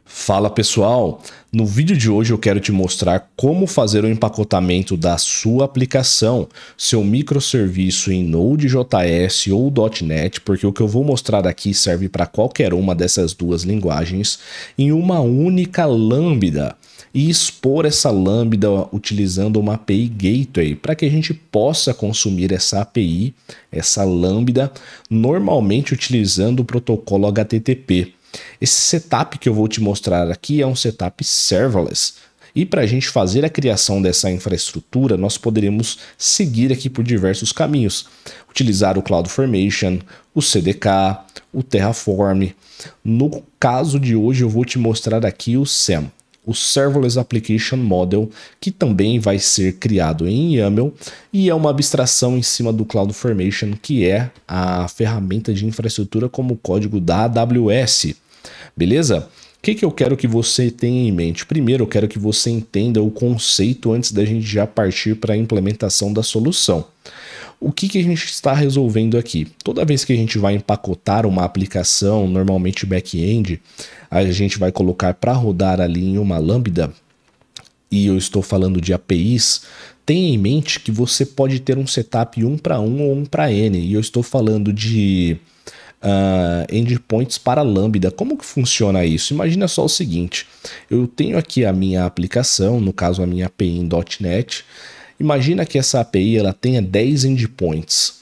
Fala pessoal, no vídeo de hoje eu quero te mostrar como fazer o empacotamento da sua aplicação, seu microserviço em Node.js ou .NET, porque o que eu vou mostrar aqui serve para qualquer uma dessas duas linguagens, em uma única lambda e expor essa lambda utilizando uma API Gateway para que a gente possa consumir essa API, essa lambda, normalmente utilizando o protocolo HTTP. Esse setup que eu vou te mostrar aqui é um setup serverless. E para a gente fazer a criação dessa infraestrutura, nós poderemos seguir aqui por diversos caminhos. Utilizar o CloudFormation, o CDK, o Terraform. No caso de hoje eu vou te mostrar aqui o SAM, o Serverless Application Model, que também vai ser criado em YAML e é uma abstração em cima do CloudFormation, que é a ferramenta de infraestrutura como código da AWS. Beleza? O que eu quero que você tenha em mente? Primeiro, eu quero que você entenda o conceito antes da gente já partir para a implementação da solução. O que a gente está resolvendo aqui? Toda vez que a gente vai empacotar uma aplicação, normalmente back-end, a gente vai colocar para rodar ali em uma lambda, e eu estou falando de APIs, tenha em mente que você pode ter um setup 1 para 1 ou 1 para N, e eu estou falando de endpoints para lambda. Como que funciona isso? Imagina só o seguinte, eu tenho aqui a minha aplicação, no caso a minha API em .NET. Imagina que essa API ela tenha 10 endpoints.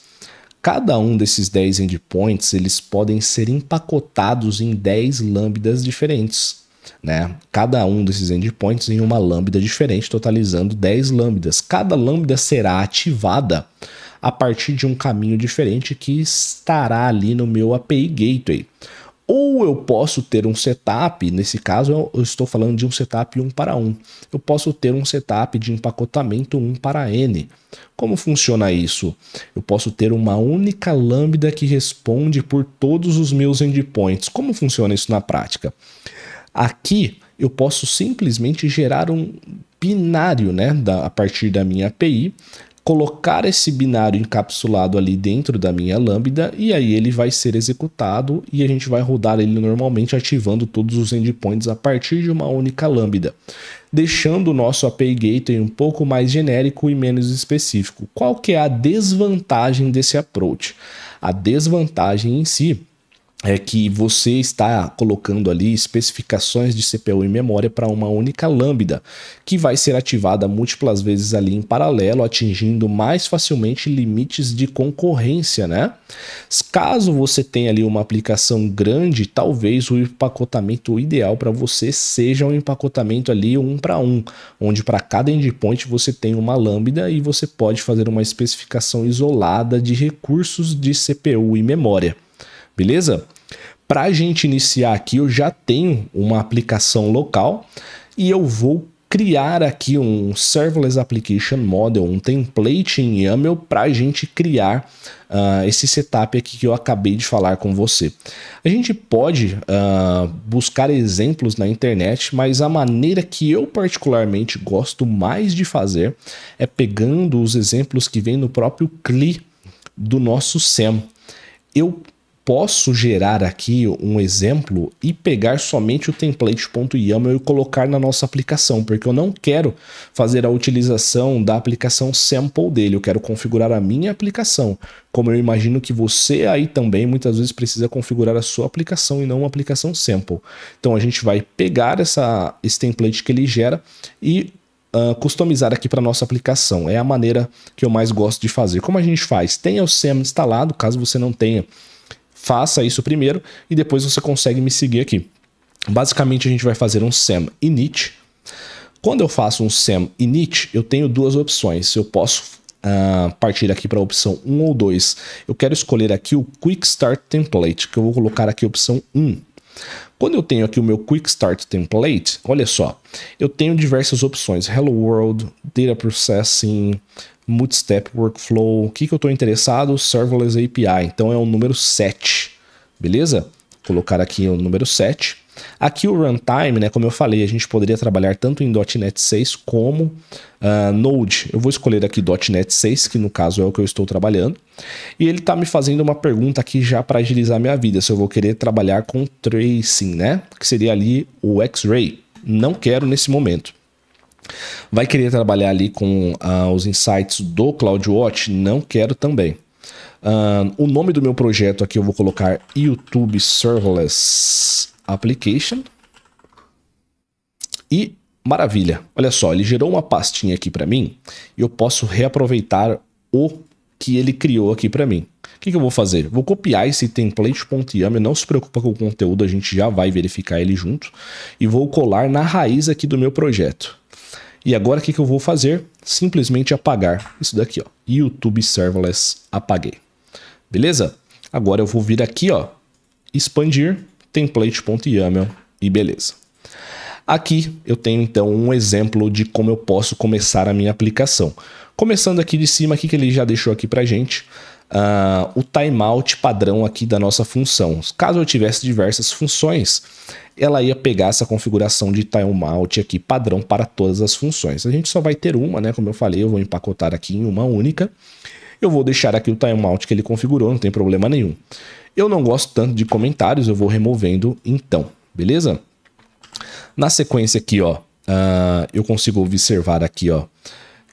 Cada um desses 10 endpoints eles podem ser empacotados em 10 lambdas diferentes, né? Cada um desses endpoints em uma lambda diferente, totalizando 10 lambdas. Cada lambda será ativada a partir de um caminho diferente que estará ali no meu API Gateway. Ou eu posso ter um setup, nesse caso eu estou falando de um setup 1 para 1. Eu posso ter um setup de empacotamento 1 para N. Como funciona isso? Eu posso ter uma única lambda que responde por todos os meus endpoints. Como funciona isso na prática? Aqui eu posso simplesmente gerar um binário, né, a partir da minha API, colocar esse binário encapsulado ali dentro da minha lambda e aí ele vai ser executado e a gente vai rodar ele normalmente ativando todos os endpoints a partir de uma única lambda, deixando o nosso API Gateway um pouco mais genérico e menos específico. Qual que é a desvantagem desse approach? A desvantagem em si é que você está colocando ali especificações de CPU e memória para uma única lambda, que vai ser ativada múltiplas vezes ali em paralelo, atingindo mais facilmente limites de concorrência, né? Caso você tenha ali uma aplicação grande, talvez o empacotamento ideal para você seja um empacotamento ali 1 para 1, onde para cada endpoint você tem uma lambda e você pode fazer uma especificação isolada de recursos de CPU e memória. Beleza? Para a gente iniciar aqui, eu já tenho uma aplicação local e eu vou criar aqui um Serverless Application Model, um template em YAML para a gente criar esse setup aqui que eu acabei de falar com você. A gente pode buscar exemplos na internet, mas a maneira que eu particularmente gosto mais de fazer é pegando os exemplos que vem no próprio CLI do nosso SAM. Eu posso gerar aqui um exemplo e pegar somente o template.yaml e colocar na nossa aplicação, porque eu não quero fazer a utilização da aplicação sample dele, eu quero configurar a minha aplicação. Como eu imagino que você aí também muitas vezes precisa configurar a sua aplicação e não uma aplicação sample. Então a gente vai pegar esse template que ele gera e customizar aqui para nossa aplicação. É a maneira que eu mais gosto de fazer. Como a gente faz? Tenha o SAM instalado, caso você não tenha, faça isso primeiro e depois você consegue me seguir aqui. Basicamente a gente vai fazer um SAM init. Quando eu faço um SAM init, eu tenho duas opções. Eu posso partir aqui para a opção 1 ou 2. Eu quero escolher aqui o Quick Start Template, que eu vou colocar aqui a opção 1. Quando eu tenho aqui o meu Quick Start Template, olha só, eu tenho diversas opções. Hello World, Data Processing, Multi-Step Workflow. O que eu estou interessado? Serverless API. Então é o número 7. Beleza? Vou colocar aqui o número 7. Aqui o runtime, né, como eu falei, a gente poderia trabalhar tanto em .NET 6 como Node. Eu vou escolher aqui .NET 6, que no caso é o que eu estou trabalhando. E ele está me fazendo uma pergunta aqui já para agilizar minha vida, se eu vou querer trabalhar com tracing, né, que seria ali o X-Ray. Não quero nesse momento. Vai querer trabalhar ali com os insights do CloudWatch? Não quero também. O nome do meu projeto aqui eu vou colocar YouTube Serverless Application. E maravilha, olha só, ele gerou uma pastinha aqui para mim e eu posso reaproveitar o que ele criou aqui para mim. O que eu vou fazer? Vou copiar esse template.yaml, não se preocupa com o conteúdo, a gente já vai verificar ele junto. E vou colar na raiz aqui do meu projeto. E agora o que eu vou fazer? Simplesmente apagar isso daqui, ó. YouTube Serverless, apaguei. Beleza? Agora eu vou vir aqui, ó, expandir template.yaml e beleza. Aqui eu tenho então um exemplo de como eu posso começar a minha aplicação. Começando aqui de cima, aqui que ele já deixou aqui pra gente, o timeout padrão aqui da nossa função. Caso eu tivesse diversas funções, ela ia pegar essa configuração de timeout aqui padrão para todas as funções. A gente só vai ter uma, né? Como eu falei, eu vou empacotar aqui em uma única. Eu vou deixar aqui o timeout que ele configurou, não tem problema nenhum. Eu não gosto tanto de comentários, eu vou removendo então, beleza? Na sequência aqui, ó, eu consigo observar aqui, ó,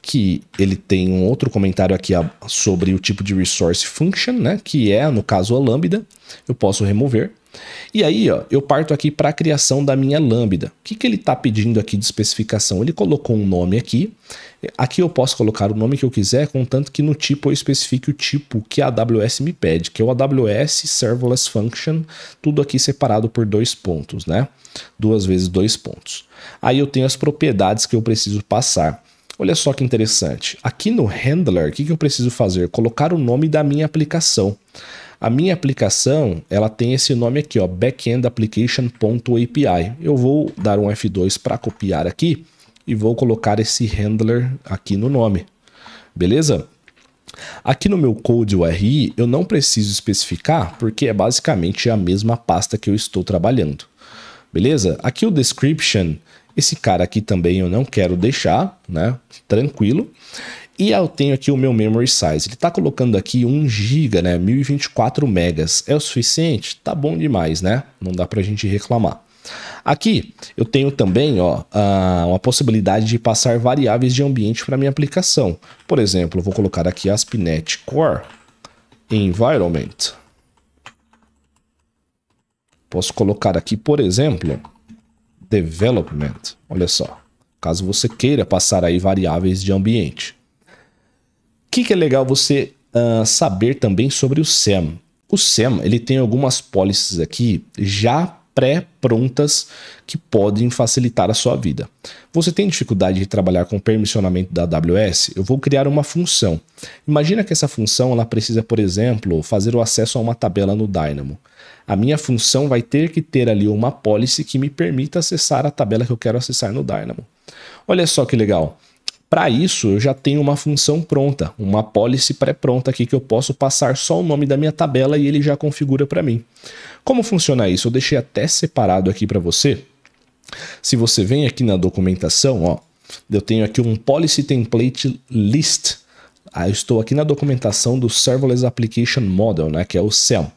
que ele tem um outro comentário aqui sobre o tipo de resource function, né, que é, no caso, a lambda. Eu posso remover. E aí, ó, eu parto aqui para a criação da minha lambda. O que ele está pedindo aqui de especificação? Ele colocou um nome aqui. Aqui eu posso colocar o nome que eu quiser, contanto que no tipo eu especifique o tipo que a AWS me pede, que é o AWS Serverless Function, tudo aqui separado por 2 pontos, né? 2 vezes 2 pontos. Aí eu tenho as propriedades que eu preciso passar. Olha só que interessante. Aqui no handler, o que eu preciso fazer? Colocar o nome da minha aplicação. A minha aplicação, ela tem esse nome aqui, ó, backendapplication.api. Eu vou dar um F2 para copiar aqui e vou colocar esse handler aqui no nome. Beleza? Aqui no meu code URI, eu não preciso especificar, porque é basicamente a mesma pasta que eu estou trabalhando. Beleza? Aqui o description, esse cara aqui também eu não quero deixar, né? Tranquilo. E eu tenho aqui o meu memory size. Ele está colocando aqui 1 GB, né? 1024 megas. É o suficiente? Tá bom demais, né? Não dá pra gente reclamar. Aqui eu tenho também, ó, uma possibilidade de passar variáveis de ambiente para minha aplicação. Por exemplo, eu vou colocar aqui ASP.NET Core Environment. Posso colocar aqui, por exemplo, Development. Olha só, caso você queira passar aí variáveis de ambiente. O que é legal você saber também sobre o SAM? O SAM, ele tem algumas policies aqui já pré-prontas que podem facilitar a sua vida. Você tem dificuldade de trabalhar com permissionamento da AWS? Eu vou criar uma função. Imagina que essa função ela precisa, por exemplo, fazer o acesso a uma tabela no Dynamo. A minha função vai ter que ter ali uma policy que me permita acessar a tabela que eu quero acessar no Dynamo. Olha só que legal. Para isso, eu já tenho uma função pronta, uma policy pré-pronta aqui que eu posso passar só o nome da minha tabela e ele já configura para mim. Como funciona isso? Eu deixei até separado aqui para você. Se você vem aqui na documentação, ó, eu tenho aqui um policy template list. Eu estou aqui na documentação do Serverless Application Model, né, que é o SAM.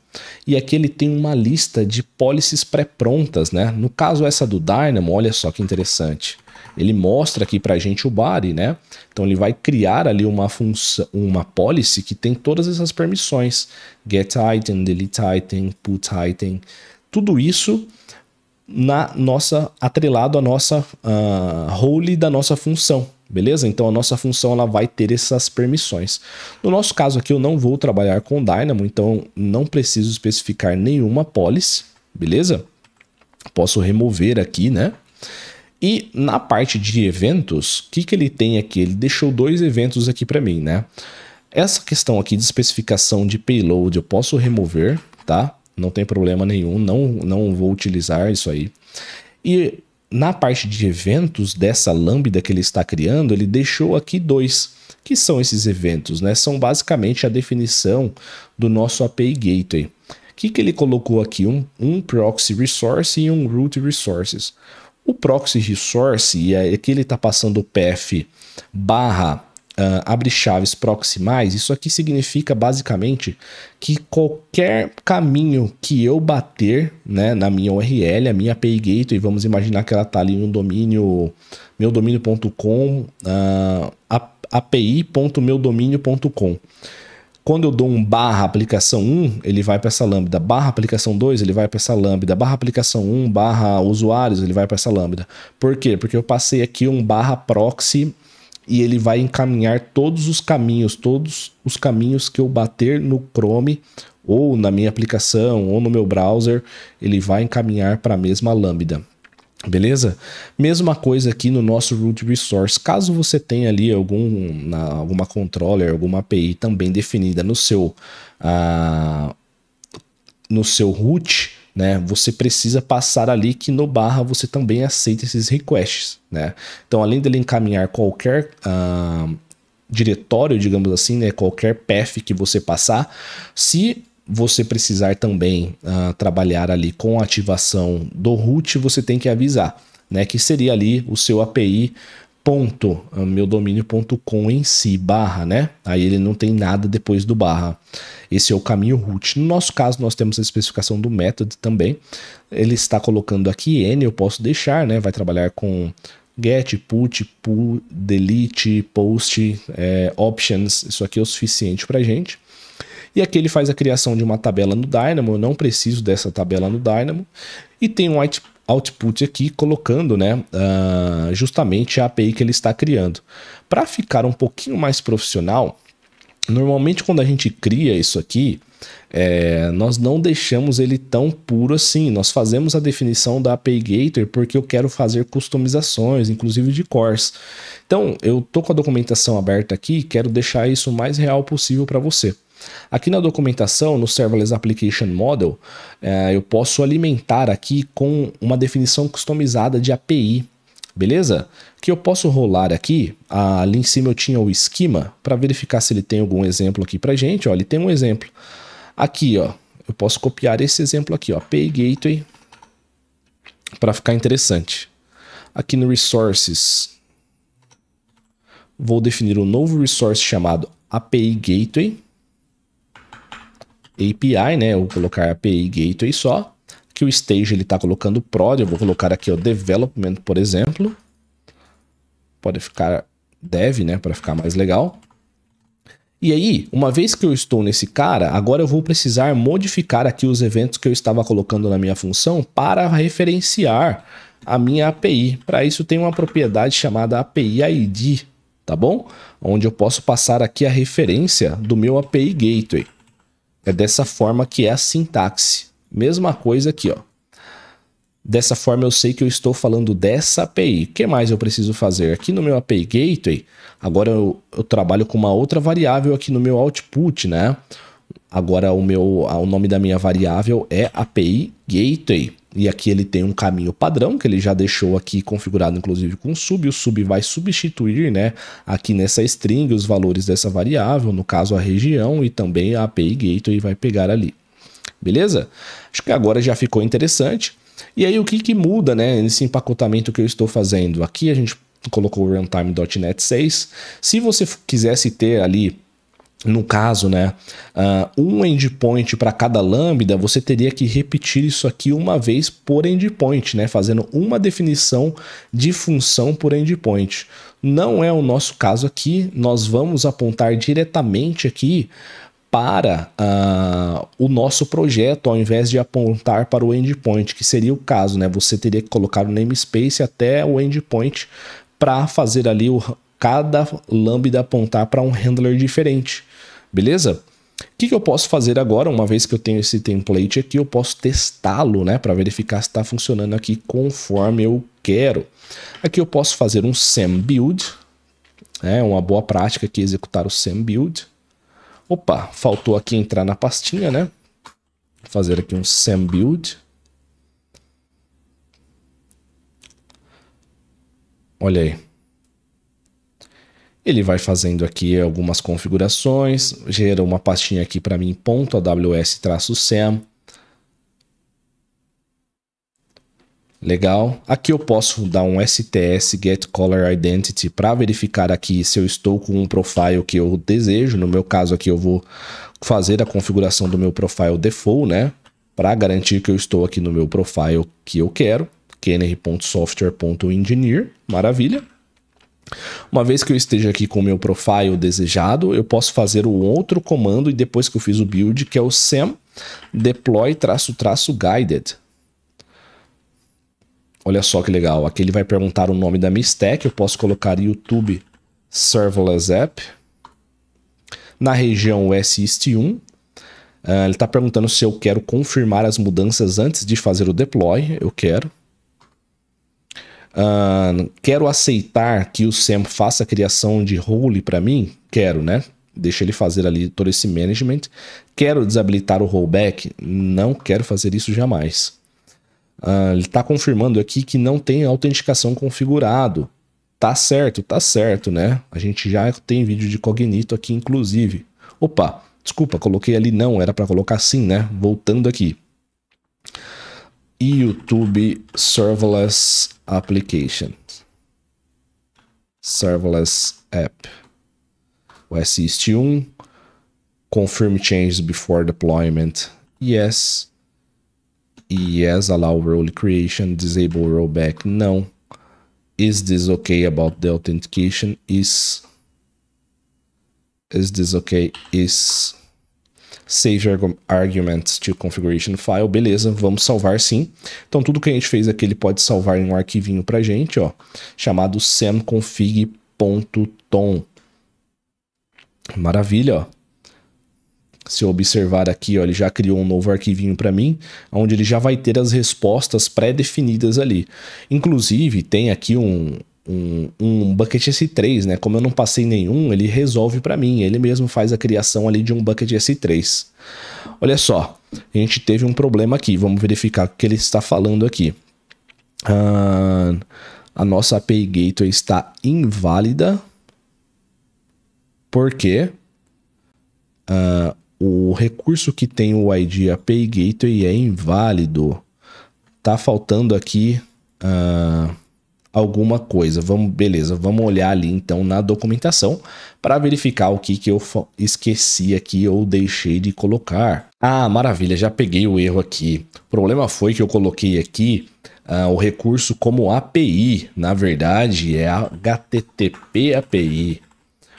E aqui ele tem uma lista de policies pré-prontas, né? No caso essa do Dynamo, olha só que interessante. Ele mostra aqui pra gente o body, né? Então ele vai criar ali uma função, uma policy que tem todas essas permissões. Get item, delete item, put item. Tudo isso atrelado à nossa role da nossa função. Beleza? Então a nossa função ela vai ter essas permissões. No nosso caso aqui eu não vou trabalhar com Dynamo, então não preciso especificar nenhuma policy. Beleza? Posso remover aqui, né? E na parte de eventos, o que ele tem aqui? Ele deixou 2 eventos aqui para mim, né? Essa questão aqui de especificação de payload eu posso remover, tá? Não tem problema nenhum, não vou utilizar isso aí. E na parte de eventos dessa lambda que ele está criando, ele deixou aqui 2. Que são esses eventos, né? São basicamente a definição do nosso API Gateway. que ele colocou aqui? Um proxy resource e um root resources. O proxy resource, e aqui ele está passando o path barra abre chaves proxy mais, isso aqui significa basicamente que qualquer caminho que eu bater, né, na minha URL, a minha API Gateway, vamos imaginar que ela está ali no domínio meudomínio.com, api.meudomínio.com. Quando eu dou um barra aplicação 1, ele vai para essa lambda, barra aplicação 2, ele vai para essa lambda, barra aplicação 1, barra usuários, ele vai para essa lambda. Por quê? Porque eu passei aqui um barra proxy e ele vai encaminhar todos os caminhos que eu bater no Chrome ou na minha aplicação ou no meu browser, ele vai encaminhar para a mesma lambda. Beleza? Mesma coisa aqui no nosso root resource. Caso você tenha ali alguma controller, alguma API também definida no seu root, né? Você precisa passar ali que no barra você também aceita esses requests, né? Então, além dele encaminhar qualquer diretório, digamos assim, né? Qualquer path que você passar, se você precisar também trabalhar ali com a ativação do root, você tem que avisar, né? Que seria ali o seu API.meudomínio.com em si, barra, né? Aí ele não tem nada depois do barra. Esse é o caminho root. No nosso caso, nós temos a especificação do método também. Ele está colocando aqui N, eu posso deixar, né? Vai trabalhar com get, put, pull, delete, post, options. Isso aqui é o suficiente para a gente. E aqui ele faz a criação de uma tabela no Dynamo, eu não preciso dessa tabela no Dynamo. E tem um output aqui colocando, né, justamente a API que ele está criando. Para ficar um pouquinho mais profissional, normalmente quando a gente cria isso aqui, nós não deixamos ele tão puro assim. Nós fazemos a definição da API Gateway porque eu quero fazer customizações, inclusive de cores. Então, eu estou com a documentação aberta aqui e quero deixar isso o mais real possível para você. Aqui na documentação, no Serverless Application Model, eu posso alimentar aqui com uma definição customizada de API, beleza? Que eu posso rolar aqui, ali em cima eu tinha o esquema, para verificar se ele tem algum exemplo aqui pra gente, ó, ele tem um exemplo. Aqui, ó, eu posso copiar esse exemplo aqui, ó, API Gateway, para ficar interessante. Aqui no Resources, vou definir um novo resource chamado API Gateway, API, né? Eu vou colocar API Gateway só. Que o stage ele está colocando prod. Eu vou colocar aqui o development, por exemplo. Pode ficar dev, né? Para ficar mais legal. E aí, uma vez que eu estou nesse cara, agora eu vou precisar modificar aqui os eventos que eu estava colocando na minha função para referenciar a minha API. Para isso tem uma propriedade chamada API ID, tá bom? Onde eu posso passar aqui a referência do meu API Gateway. É dessa forma que é a sintaxe. Mesma coisa aqui, ó. Dessa forma eu sei que eu estou falando dessa API. O que mais eu preciso fazer? Aqui no meu API Gateway, agora eu trabalho com uma outra variável aqui no meu output, né? Agora o nome da minha variável é API Gateway. E aqui ele tem um caminho padrão, que ele já deixou aqui configurado, inclusive, com sub. O sub vai substituir, né, aqui nessa string os valores dessa variável, no caso a região, e também a API Gateway vai pegar ali. Beleza? Acho que agora já ficou interessante. E aí o que muda, né, nesse empacotamento que eu estou fazendo? Aqui a gente colocou o runtime.NET 6. Se você quisesse ter ali, no caso, né, um endpoint para cada lambda, você teria que repetir isso aqui uma vez por endpoint, né, fazendo uma definição de função por endpoint. Não é o nosso caso aqui, nós vamos apontar diretamente aqui para o nosso projeto, ao invés de apontar para o endpoint, que seria o caso, né, você teria que colocar o namespace até o endpoint para fazer ali cada lambda apontar para um handler diferente, beleza? O que eu posso fazer agora, uma vez que eu tenho esse template aqui, eu posso testá-lo, né, para verificar se está funcionando aqui conforme eu quero. Aqui eu posso fazer um sembuild, é uma boa prática aqui executar o sembuild. Opa, faltou aqui entrar na pastinha, né? Vou fazer aqui um sembuild. Olha aí. Ele vai fazendo aqui algumas configurações, gera uma pastinha aqui para mim, .aws-sem. Legal. Aqui eu posso dar um STS Get Color Identity para verificar aqui se eu estou com um profile que eu desejo. No meu caso aqui eu vou fazer a configuração do meu profile default, né? Para garantir que eu estou aqui no meu profile que eu quero. kenner.software.engineer. Maravilha. Uma vez que eu esteja aqui com o meu profile desejado, eu posso fazer o outro comando e depois que eu fiz o build, que é o sem deploy-guided. Olha só que legal. Aqui ele vai perguntar o nome da minha stack. Eu posso colocar YouTube Serverless App. Na região SIST1. Ele está perguntando se eu quero confirmar as mudanças antes de fazer o deploy. Eu quero. Quero aceitar que o SAM faça a criação de role para mim? Quero, né? Deixa ele fazer ali todo esse management. Quero desabilitar o rollback? Não quero fazer isso jamais. Ele está confirmando aqui que não tem autenticação configurado. Tá certo, né? A gente já tem vídeo de Cognito aqui, inclusive. Opa, desculpa, coloquei ali não, era para colocar sim, né? Voltando aqui. YouTube Serverless Application. Serverless App. O SIST1. Confirm changes before deployment. Yes. Yes, allow role creation, disable rollback, não. Is this okay about the authentication? Is this okay? Is save arguments to configuration file. Beleza, vamos salvar sim. Então tudo que a gente fez aqui, ele pode salvar em um arquivinho pra gente, ó, chamado samconfig.tom. Maravilha, ó. Se eu observar aqui, ó, ele já criou um novo arquivinho para mim, onde ele já vai ter as respostas pré-definidas ali. Inclusive, tem aqui um bucket S3, né? Como eu não passei nenhum, ele resolve para mim. Ele mesmo faz a criação ali de um bucket S3. Olha só, a gente teve um problema aqui. Vamos verificar o que ele está falando aqui. A nossa API Gateway está inválida. Por quê? O recurso que tem o ID API Gateway é inválido. Tá faltando aqui alguma coisa. Beleza, vamos olhar ali então na documentação para verificar o que eu esqueci aqui ou deixei de colocar. Maravilha, já peguei o erro aqui. O problema foi que eu coloquei aqui o recurso como API. Na verdade é HTTP API.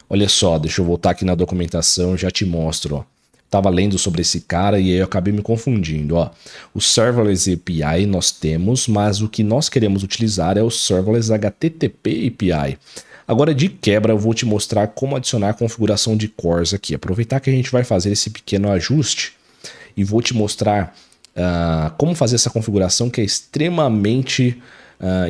Olha só, deixa eu voltar aqui na documentação, já te mostro, ó. Tava lendo sobre esse cara e aí eu acabei me confundindo, ó. O Serverless API nós temos, mas o que nós queremos utilizar é o Serverless HTTP API. Agora, de quebra, eu vou te mostrar como adicionar configuração de cores aqui. Aproveitar que a gente vai fazer esse pequeno ajuste e vou te mostrar como fazer essa configuração que é extremamente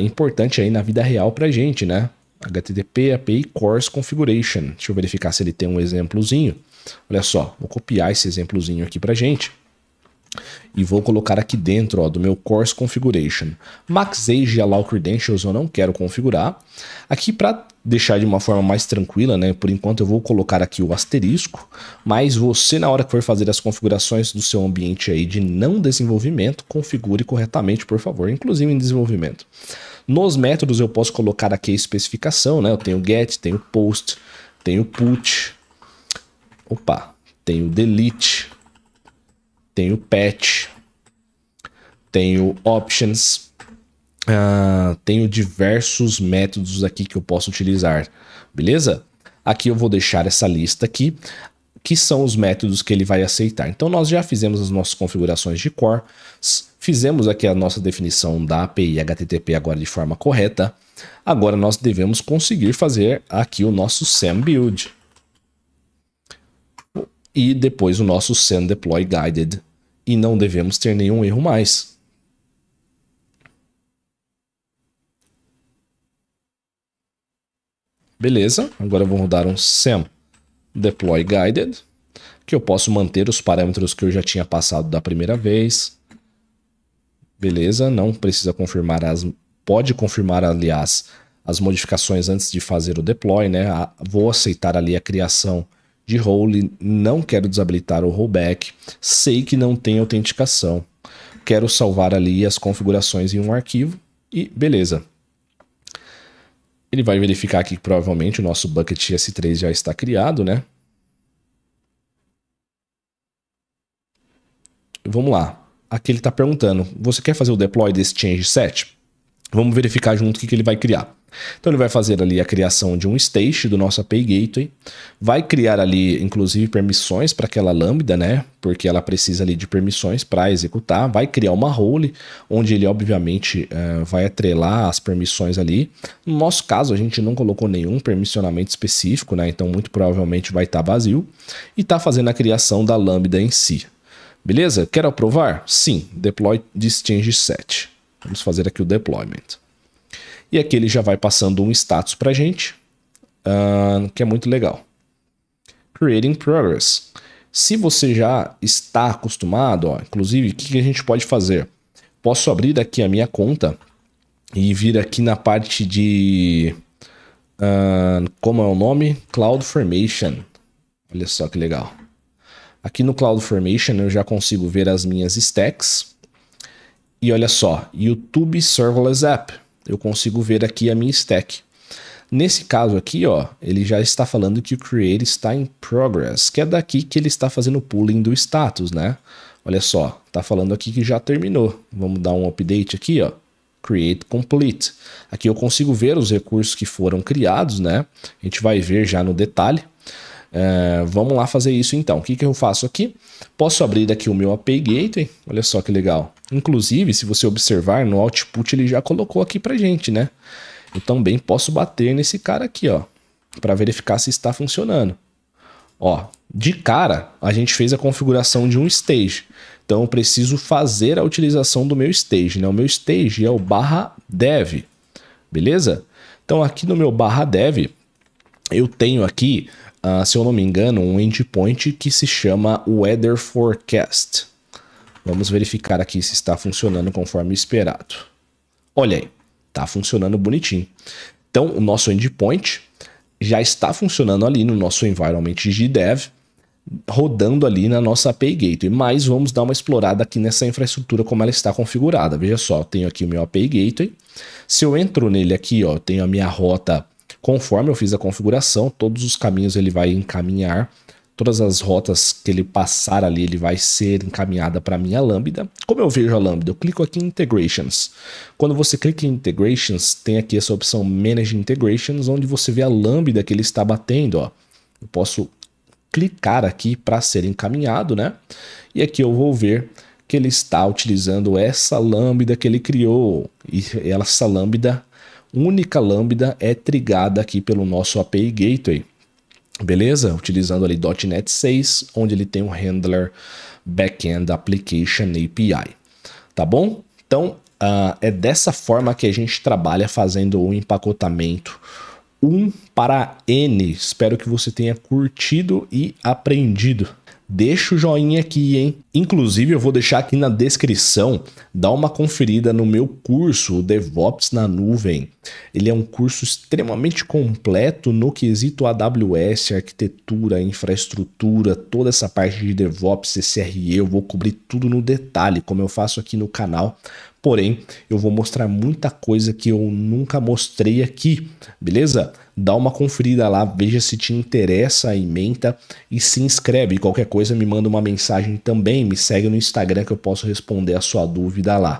importante aí na vida real pra gente, né? HTTP API Cores Configuration. Deixa eu verificar se ele tem um exemplozinho. Olha só, vou copiar esse exemplozinho aqui pra gente e vou colocar aqui dentro, ó, do meu Course Configuration. Max Age Allow Credentials eu não quero configurar. Aqui para deixar de uma forma mais tranquila, né, por enquanto eu vou colocar aqui o asterisco, mas você na hora que for fazer as configurações do seu ambiente aí de não desenvolvimento, configure corretamente, por favor, inclusive em desenvolvimento. Nos métodos eu posso colocar aqui a especificação, né, eu tenho get, tenho post, tenho put, tenho delete, tenho patch, tenho options, tenho diversos métodos aqui que eu posso utilizar, beleza? Aqui eu vou deixar essa lista aqui, que são os métodos que ele vai aceitar. Então nós já fizemos as nossas configurações de core, fizemos aqui a nossa definição da API HTTP agora de forma correta, agora nós devemos conseguir fazer aqui o nosso SAM build. E depois o nosso Send Deploy Guided. E não devemos ter nenhum erro mais. Beleza, agora eu vou rodar um Send Deploy Guided, que eu posso manter os parâmetros que eu já tinha passado da primeira vez. Beleza, não precisa confirmar pode confirmar, aliás, as modificações antes de fazer o deploy, né? Vou aceitar ali a criação de role, não quero desabilitar o rollback, sei que não tem autenticação, quero salvar ali as configurações em um arquivo, e beleza. Ele vai verificar aqui que provavelmente o nosso bucket S3 já está criado, né? Vamos lá. Aqui ele está perguntando, você quer fazer o deploy desse change set? Vamos verificar junto o que ele vai criar. Então ele vai fazer ali a criação de um stage do nosso API Gateway, vai criar ali inclusive permissões para aquela lambda, né? Porque ela precisa ali de permissões para executar, vai criar uma role, onde ele obviamente vai atrelar as permissões ali. No nosso caso a gente não colocou nenhum permissionamento específico, né? Então muito provavelmente vai estar vazio e está fazendo a criação da lambda em si. Beleza? Quero aprovar? Sim. Deploy this change set. Vamos fazer aqui o deployment. E aqui ele já vai passando um status para a gente, que é muito legal. Creating progress. Se você já está acostumado, ó, inclusive, o que a gente pode fazer? Posso abrir aqui a minha conta e vir aqui na parte de... como é o nome? CloudFormation. Olha só que legal. Aqui no CloudFormation eu já consigo ver as minhas stacks. E olha só, YouTube Serverless App. Eu consigo ver aqui a minha stack. Nesse caso aqui, ó, ele já está falando que o create está em progress, que é daqui que ele está fazendo o pooling do status, né? Olha só, tá falando aqui que já terminou. Vamos dar um update aqui, ó. Create complete. Aqui eu consigo ver os recursos que foram criados, né? A gente vai ver já no detalhe. Vamos lá fazer isso então. O que eu faço aqui? Posso abrir aqui o meu API Gateway. Olha só que legal. Inclusive, se você observar no output, ele já colocou aqui pra gente, né? Eu também posso bater nesse cara aqui, ó, para verificar se está funcionando. Ó, de cara, a gente fez a configuração de um stage. Então, eu preciso fazer a utilização do meu stage, né? O meu stage é o /dev, beleza? Então, aqui no meu /dev, eu tenho aqui, se eu não me engano, um endpoint que se chama Weather Forecast. Vamos verificar aqui se está funcionando conforme esperado. Olha aí, está funcionando bonitinho. Então, o nosso endpoint já está funcionando ali no nosso environment de dev, rodando ali na nossa API Gateway. Mas vamos dar uma explorada aqui nessa infraestrutura, como ela está configurada. Veja só, eu tenho aqui o meu API Gateway. Se eu entro nele aqui, ó, eu tenho a minha rota conforme eu fiz a configuração. Todos os caminhos ele vai encaminhar. Todas as rotas que ele passar ali, ele vai ser encaminhada para a minha Lambda. Como eu vejo a Lambda? Eu clico aqui em Integrations. Quando você clica em Integrations, tem aqui essa opção Manage Integrations, onde você vê a Lambda que ele está batendo. Ó. Eu posso clicar aqui para ser encaminhado, né? E aqui eu vou ver que ele está utilizando essa Lambda que ele criou. E essa Lambda, única Lambda, é trigada aqui pelo nosso API Gateway. Beleza? Utilizando ali .NET 6, onde ele tem um handler Backend Application API. Tá bom? Então, é dessa forma que a gente trabalha fazendo o empacotamento 1 para N. Espero que você tenha curtido e aprendido. Deixa o joinha aqui, hein? Inclusive, eu vou deixar aqui na descrição, dá uma conferida no meu curso, o DevOps na Nuvem. Ele é um curso extremamente completo no quesito AWS, arquitetura, infraestrutura, toda essa parte de DevOps, CCRE, eu vou cobrir tudo no detalhe, como eu faço aqui no canal. Porém, eu vou mostrar muita coisa que eu nunca mostrei aqui, beleza? Dá uma conferida lá, veja se te interessa, ementa e se inscreve. Qualquer coisa me manda uma mensagem também, me segue no Instagram que eu posso responder a sua dúvida lá.